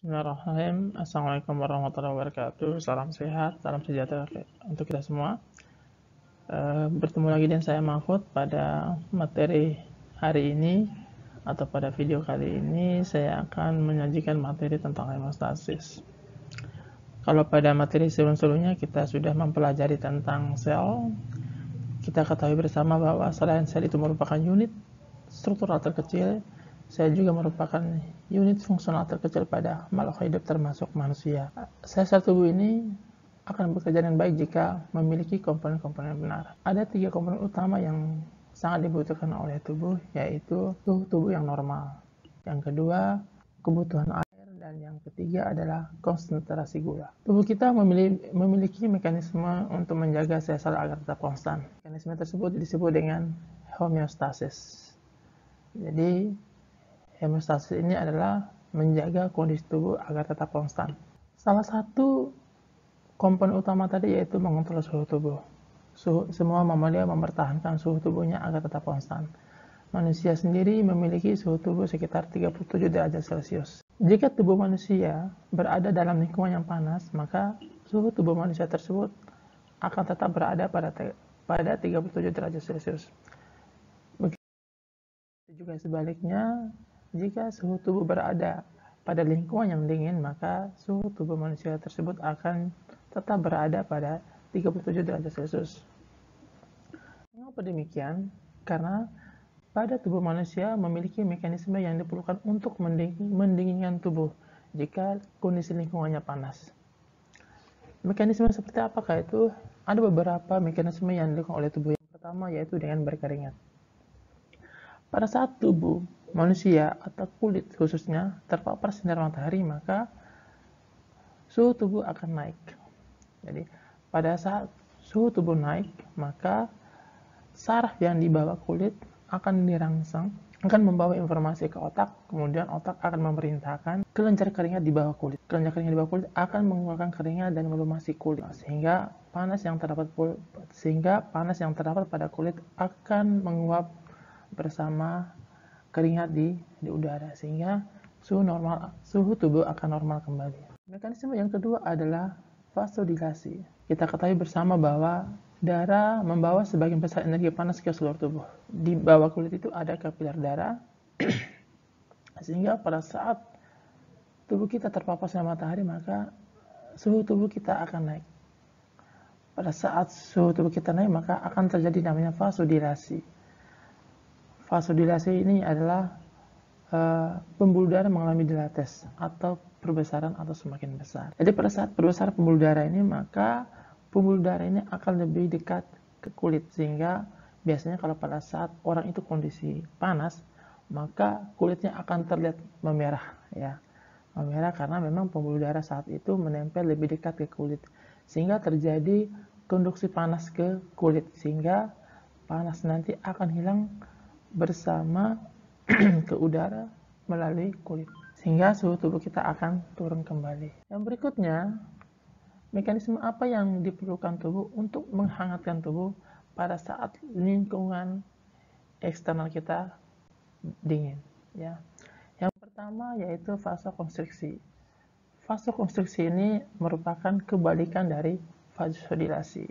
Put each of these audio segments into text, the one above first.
Bismillahirrahmanirrahim. Assalamualaikum warahmatullahi wabarakatuh. Salam sehat, salam sejahtera untuk kita semua. Bertemu lagi dengan saya Mahfud pada materi hari ini atau pada video kali ini saya akan menyajikan materi tentang hemostasis. Kalau pada materi sebelum-sebelumnya kita sudah mempelajari tentang sel, kita ketahui bersama bahwa selain sel itu merupakan unit struktural terkecil, sel juga merupakan unit fungsional terkecil pada makhluk hidup termasuk manusia. Sel-sel tubuh ini akan bekerja dengan baik jika memiliki komponen-komponen benar. Ada 3 komponen utama yang sangat dibutuhkan oleh tubuh, yaitu suhu tubuh yang normal. Yang kedua, kebutuhan air, dan yang ketiga adalah konsentrasi gula. Tubuh kita memiliki mekanisme untuk menjaga sel-sel agar tetap konstan. Mekanisme tersebut disebut dengan homeostasis. Jadi, hemostasis ini adalah menjaga kondisi tubuh agar tetap konstan. Salah satu komponen utama tadi yaitu mengontrol suhu tubuh. Semua mamalia mempertahankan suhu tubuhnya agar tetap konstan. Manusia sendiri memiliki suhu tubuh sekitar 37 derajat Celcius. Jika tubuh manusia berada dalam lingkungan yang panas, maka suhu tubuh manusia tersebut akan tetap berada pada 37 derajat Celcius. Juga sebaliknya, jika suhu tubuh berada pada lingkungan yang dingin, maka suhu tubuh manusia tersebut akan tetap berada pada 37 derajat Celcius. Mengapa demikian? Karena pada tubuh manusia memiliki mekanisme yang diperlukan untuk mendinginkan tubuh jika kondisi lingkungannya panas. Mekanisme seperti apakah itu? Ada beberapa mekanisme yang dilakukan oleh tubuh. Yang pertama yaitu dengan berkeringat. Pada saat tubuh manusia atau kulit khususnya terpapar sinar matahari, maka suhu tubuh akan naik. Jadi, pada saat suhu tubuh naik, maka saraf yang di bawah kulit akan dirangsang, akan membawa informasi ke otak, kemudian otak akan memerintahkan kelenjar keringat di bawah kulit. Kelenjar keringat di bawah kulit akan mengeluarkan keringat dan melumasi kulit, sehingga panas yang terdapat pada kulit akan menguap bersama keringat di udara, sehingga suhu tubuh akan normal kembali. Mekanisme yang kedua adalah vasodilasi. Kita ketahui bersama bahwa darah membawa sebagian besar energi panas ke seluruh tubuh. Di bawah kulit itu ada kapiler darah, sehingga pada saat tubuh kita terpapar sinar matahari, maka suhu tubuh kita akan naik. Pada saat suhu tubuh kita naik, maka akan terjadi namanya vasodilasi. Vasodilasi ini adalah pembuluh darah mengalami dilates atau perbesaran atau semakin besar. Jadi pada saat perbesaran pembuluh darah ini, maka pembuluh darah ini akan lebih dekat ke kulit, sehingga biasanya kalau pada saat orang itu kondisi panas, maka kulitnya akan terlihat memerah, ya. Memerah karena memang pembuluh darah saat itu menempel lebih dekat ke kulit, sehingga terjadi konduksi panas ke kulit, sehingga panas nanti akan hilang bersama ke udara melalui kulit, sehingga suhu tubuh kita akan turun kembali. Yang berikutnya, mekanisme apa yang diperlukan tubuh untuk menghangatkan tubuh pada saat lingkungan eksternal kita dingin, ya. Yang pertama yaitu vasokonstriksi. Vasokonstriksi ini merupakan kebalikan dari vasodilasi,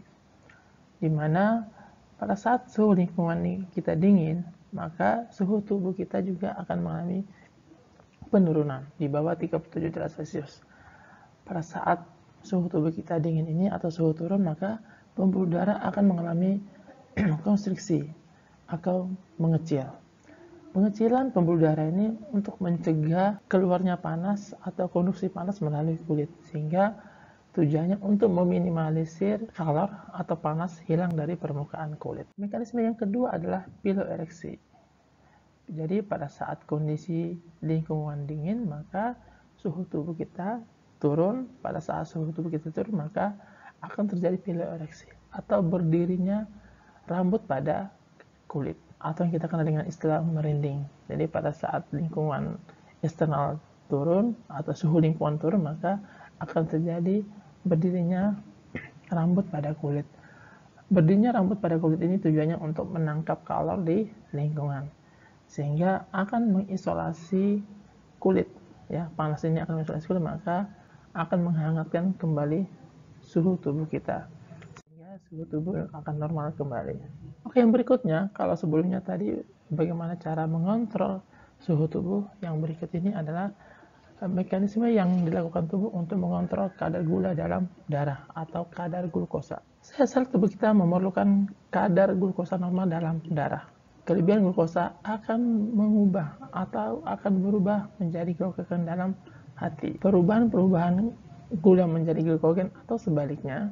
di mana pada saat suhu lingkungan kita dingin, maka suhu tubuh kita juga akan mengalami penurunan di bawah 37 derajat Celcius. Pada saat suhu tubuh kita dingin ini atau suhu turun, maka pembuluh darah akan mengalami konstriksi atau mengecil. Pengecilan pembuluh darah ini untuk mencegah keluarnya panas atau konduksi panas melalui kulit, sehingga tujuannya untuk meminimalisir kalor atau panas hilang dari permukaan kulit. Mekanisme yang kedua adalah piloereksi. Jadi pada saat kondisi lingkungan dingin, maka suhu tubuh kita turun. Pada saat suhu tubuh kita turun, maka akan terjadi piloereksi atau berdirinya rambut pada kulit, atau yang kita kenal dengan istilah merinding. Jadi pada saat lingkungan eksternal turun atau suhu lingkungan turun, maka akan terjadi berdirinya rambut pada kulit. Berdirinya rambut pada kulit ini tujuannya untuk menangkap kalor di lingkungan, sehingga akan mengisolasi kulit ya, panas ini akan menyusul insulin, maka akan menghangatkan kembali suhu tubuh kita, sehingga suhu tubuh akan normal kembali. Oke, yang berikutnya, kalau sebelumnya tadi bagaimana cara mengontrol suhu tubuh, yang berikut ini adalah mekanisme yang dilakukan tubuh untuk mengontrol kadar gula dalam darah atau kadar glukosa. Sel tubuh kita memerlukan kadar glukosa normal dalam darah. Kelebihan glukosa akan mengubah atau akan berubah menjadi glikogen dalam hati. Perubahan gula menjadi glikogen atau sebaliknya,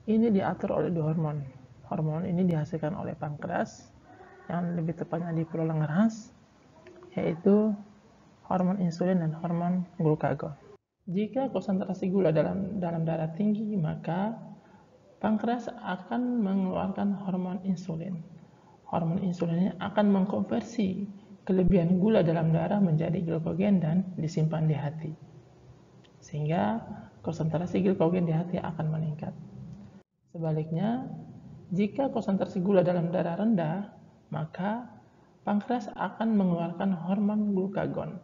ini diatur oleh dua hormon. Hormon ini dihasilkan oleh pankreas, yang lebih tepatnya di pulau Langerhans, yaitu hormon insulin dan hormon glukagon. Jika konsentrasi gula dalam darah tinggi, maka pankreas akan mengeluarkan hormon insulin. Hormon insulin ini akan mengkonversi kelebihan gula dalam darah menjadi glikogen dan disimpan di hati, sehingga konsentrasi glikogen di hati akan meningkat. Sebaliknya, jika konsentrasi gula dalam darah rendah, maka pankreas akan mengeluarkan hormon glukagon.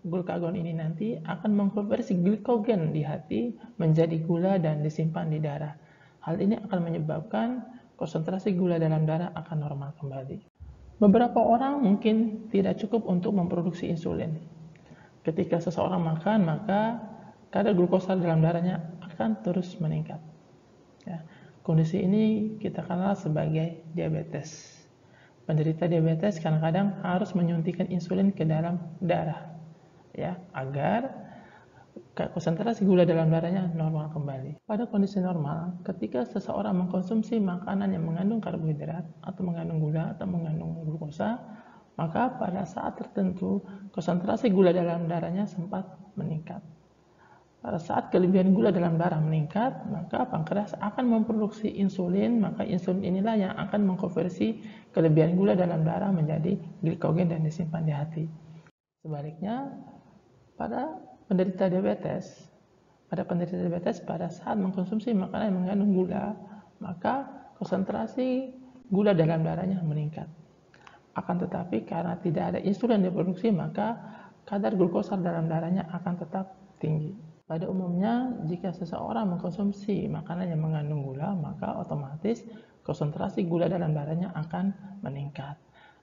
Glukagon ini nanti akan mengkonversi glikogen di hati menjadi gula dan disimpan di darah. Hal ini akan menyebabkan konsentrasi gula dalam darah akan normal kembali. Beberapa orang mungkin tidak cukup untuk memproduksi insulin. Ketika seseorang makan, maka kadar glukosa dalam darahnya akan terus meningkat. Ya, kondisi ini kita kenal sebagai diabetes. Penderita diabetes kadang-kadang harus menyuntikkan insulin ke dalam darah, ya, agar konsentrasi gula dalam darahnya normal kembali. Pada kondisi normal, ketika seseorang mengkonsumsi makanan yang mengandung karbohidrat atau mengandung gula atau mengandung glukosa, maka pada saat tertentu konsentrasi gula dalam darahnya sempat meningkat. Pada saat kelebihan gula dalam darah meningkat, maka pankreas akan memproduksi insulin, maka insulin inilah yang akan mengkonversi kelebihan gula dalam darah menjadi glikogen dan disimpan di hati. Sebaliknya, pada penderita diabetes pada saat mengkonsumsi makanan yang mengandung gula, maka konsentrasi gula dalam darahnya meningkat. Akan tetapi karena tidak ada insulin yang diproduksi, maka kadar glukosa dalam darahnya akan tetap tinggi. Pada umumnya, jika seseorang mengkonsumsi makanan yang mengandung gula, maka otomatis konsentrasi gula dalam darahnya akan meningkat.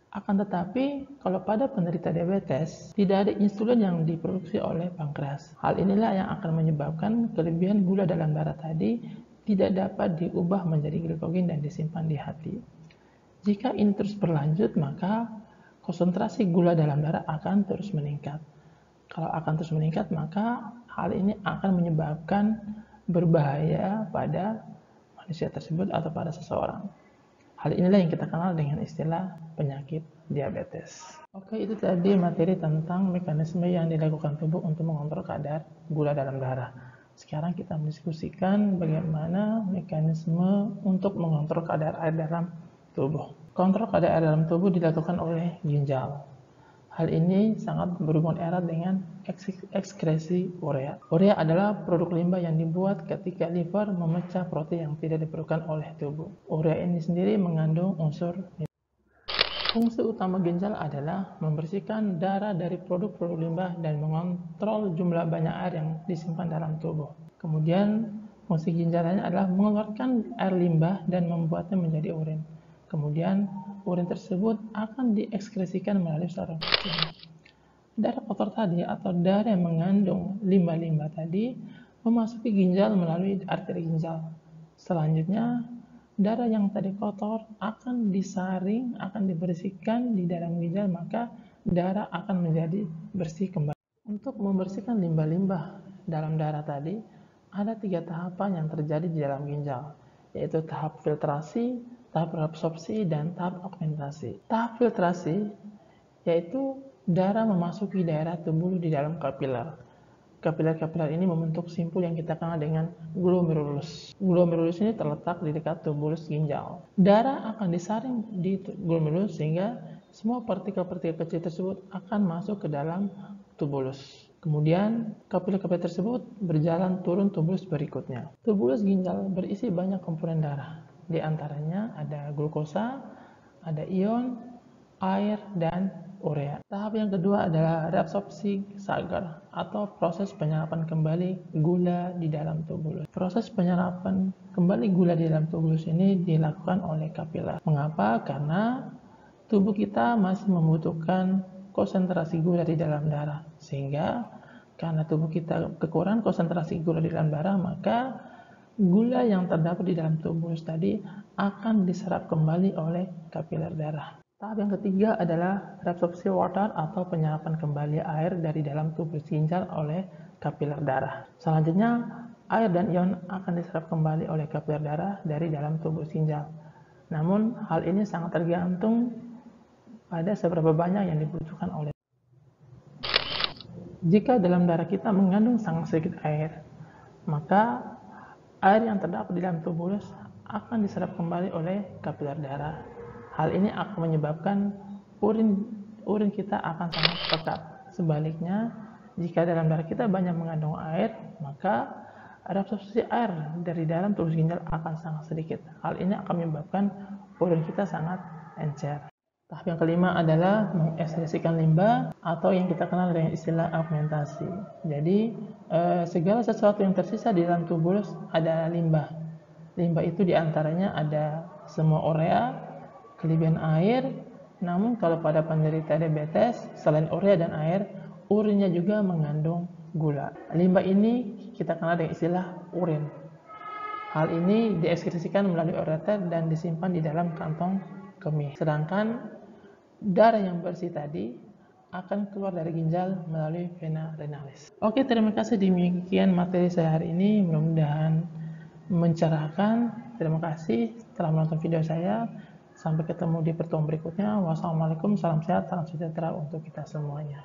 Akan tetapi, kalau pada penderita diabetes, tidak ada insulin yang diproduksi oleh pankreas. Hal inilah yang akan menyebabkan kelebihan gula dalam darah tadi tidak dapat diubah menjadi glikogen dan disimpan di hati. Jika ini terus berlanjut, maka konsentrasi gula dalam darah akan terus meningkat. Kalau akan terus meningkat, maka hal ini akan menyebabkan berbahaya pada manusia tersebut atau pada seseorang. Hal inilah yang kita kenal dengan istilah penyakit diabetes. Oke, itu tadi materi tentang mekanisme yang dilakukan tubuh untuk mengontrol kadar gula dalam darah. Sekarang kita mendiskusikan bagaimana mekanisme untuk mengontrol kadar air dalam tubuh. Kontrol kadar air dalam tubuh dilakukan oleh ginjal. Hal ini sangat berhubungan erat dengan ekskresi urea. Urea adalah produk limbah yang dibuat ketika liver memecah protein yang tidak diperlukan oleh tubuh. Urea ini sendiri mengandung unsur nitrogen. Fungsi utama ginjal adalah membersihkan darah dari produk-produk limbah dan mengontrol jumlah banyak air yang disimpan dalam tubuh. Kemudian, fungsi ginjal lainnya adalah mengeluarkan air limbah dan membuatnya menjadi urin. Kemudian, urin tersebut akan diekskresikan melalui saluran kecil. Darah kotor tadi atau darah yang mengandung limbah-limbah tadi memasuki ginjal melalui arteri ginjal. Selanjutnya, darah yang tadi kotor akan disaring, akan dibersihkan di dalam ginjal, maka darah akan menjadi bersih kembali. Untuk membersihkan limbah-limbah dalam darah tadi, ada 3 tahapan yang terjadi di dalam ginjal, yaitu tahap filtrasi, tahap reabsorpsi, dan tahap augmentasi. Tahap filtrasi yaitu darah memasuki daerah tubuh di dalam kapiler. Kapiler-kapiler ini membentuk simpul yang kita kenal dengan glomerulus. Glomerulus ini terletak di dekat tubulus ginjal. Darah akan disaring di glomerulus sehingga semua partikel-partikel kecil tersebut akan masuk ke dalam tubulus. Kemudian kapiler-kapiler tersebut berjalan turun tubulus berikutnya. Tubulus ginjal berisi banyak komponen darah. Di antaranya ada glukosa, ada ion, air, dan urea. Tahap yang kedua adalah reabsorpsi Sagar atau proses penyerapan kembali gula di dalam tubulus. Proses penyerapan kembali gula di dalam tubulus ini dilakukan oleh kapiler. Mengapa? Karena tubuh kita masih membutuhkan konsentrasi gula di dalam darah, sehingga karena tubuh kita kekurangan konsentrasi gula di dalam darah, maka gula yang terdapat di dalam tubulus tadi akan diserap kembali oleh kapiler darah. Tahap yang ketiga adalah reabsorpsi water atau penyerapan kembali air dari dalam tubulus ginjal oleh kapiler darah. Selanjutnya, air dan ion akan diserap kembali oleh kapiler darah dari dalam tubulus ginjal. Namun, hal ini sangat tergantung pada seberapa banyak yang dibutuhkan oleh. Jika dalam darah kita mengandung sangat sedikit air, maka air yang terdapat di dalam tubulus akan diserap kembali oleh kapiler darah. Hal ini akan menyebabkan urin kita akan sangat pekat. Sebaliknya, jika dalam darah kita banyak mengandung air, maka reabsorpsi air dari dalam tubulus ginjal akan sangat sedikit. Hal ini akan menyebabkan urin kita sangat encer. Tahap yang kelima adalah mengekskresikan limbah atau yang kita kenal dengan istilah augmentasi. Jadi, segala sesuatu yang tersisa di dalam tubulus adalah limbah. Limbah itu diantaranya ada semua urea, kelebihan air, namun kalau pada penderita diabetes, selain urea dan air, urinnya juga mengandung gula. Limbah ini kita kenal dengan istilah urin. Hal ini diekskresikan melalui ureter dan disimpan di dalam kantong kemih. Sedangkan darah yang bersih tadi akan keluar dari ginjal melalui vena renalis. Oke, terima kasih. Demikian materi saya hari ini. Mudah-mudahan mencerahkan. Terima kasih telah menonton video saya. Sampai ketemu di pertemuan berikutnya. Wassalamualaikum, salam sehat, salam sejahtera untuk kita semuanya.